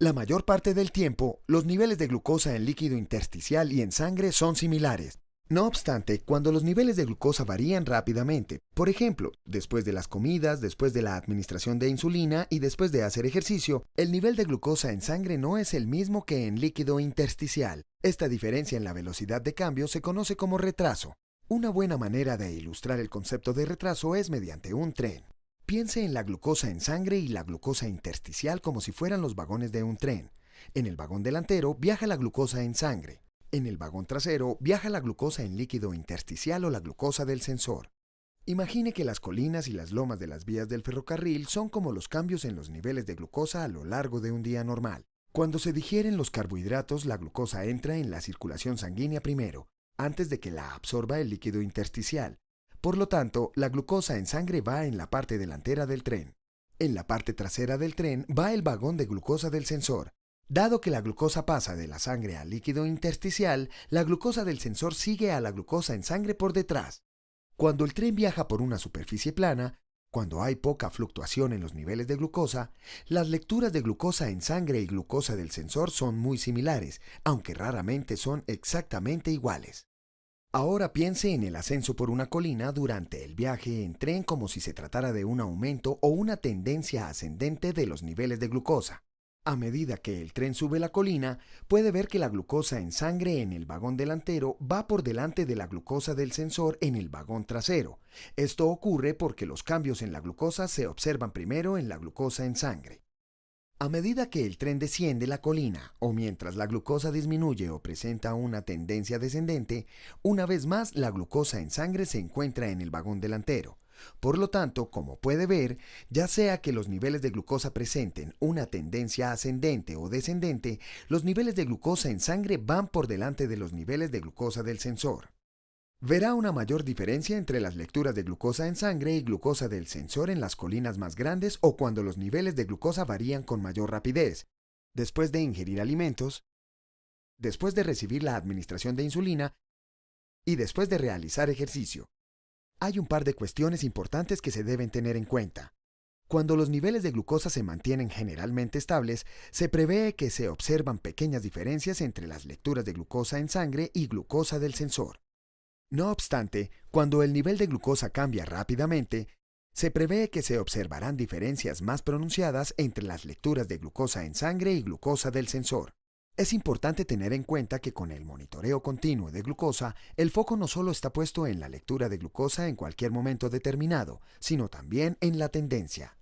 La mayor parte del tiempo, los niveles de glucosa en líquido intersticial y en sangre son similares. No obstante, cuando los niveles de glucosa varían rápidamente, por ejemplo, después de las comidas, después de la administración de insulina y después de hacer ejercicio, el nivel de glucosa en sangre no es el mismo que en líquido intersticial. Esta diferencia en la velocidad de cambio se conoce como retraso. Una buena manera de ilustrar el concepto de retraso es mediante un tren. Piense en la glucosa en sangre y la glucosa intersticial como si fueran los vagones de un tren. En el vagón delantero viaja la glucosa en sangre. En el vagón trasero viaja la glucosa en líquido intersticial o la glucosa del sensor. Imagine que las colinas y las lomas de las vías del ferrocarril son como los cambios en los niveles de glucosa a lo largo de un día normal. Cuando se digieren los carbohidratos, la glucosa entra en la circulación sanguínea primero, antes de que la absorba el líquido intersticial. Por lo tanto, la glucosa en sangre va en la parte delantera del tren. En la parte trasera del tren va el vagón de glucosa del sensor. Dado que la glucosa pasa de la sangre al líquido intersticial, la glucosa del sensor sigue a la glucosa en sangre por detrás. Cuando el tren viaja por una superficie plana, cuando hay poca fluctuación en los niveles de glucosa, las lecturas de glucosa en sangre y glucosa del sensor son muy similares, aunque raramente son exactamente iguales. Ahora piense en el ascenso por una colina durante el viaje en tren como si se tratara de un aumento o una tendencia ascendente de los niveles de glucosa. A medida que el tren sube la colina, puede ver que la glucosa en sangre en el vagón delantero va por delante de la glucosa del sensor en el vagón trasero. Esto ocurre porque los cambios en la glucosa se observan primero en la glucosa en sangre. A medida que el tren desciende la colina o mientras la glucosa disminuye o presenta una tendencia descendente, una vez más la glucosa en sangre se encuentra en el vagón delantero. Por lo tanto, como puede ver, ya sea que los niveles de glucosa presenten una tendencia ascendente o descendente, los niveles de glucosa en sangre van por delante de los niveles de glucosa del sensor. Verá una mayor diferencia entre las lecturas de glucosa en sangre y glucosa del sensor en las colinas más grandes o cuando los niveles de glucosa varían con mayor rapidez, después de ingerir alimentos, después de recibir la administración de insulina y después de realizar ejercicio. Hay un par de cuestiones importantes que se deben tener en cuenta. Cuando los niveles de glucosa se mantienen generalmente estables, se prevé que se observan pequeñas diferencias entre las lecturas de glucosa en sangre y glucosa del sensor. No obstante, cuando el nivel de glucosa cambia rápidamente, se prevé que se observarán diferencias más pronunciadas entre las lecturas de glucosa en sangre y glucosa del sensor. Es importante tener en cuenta que con el monitoreo continuo de glucosa, el foco no solo está puesto en la lectura de glucosa en cualquier momento determinado, sino también en la tendencia.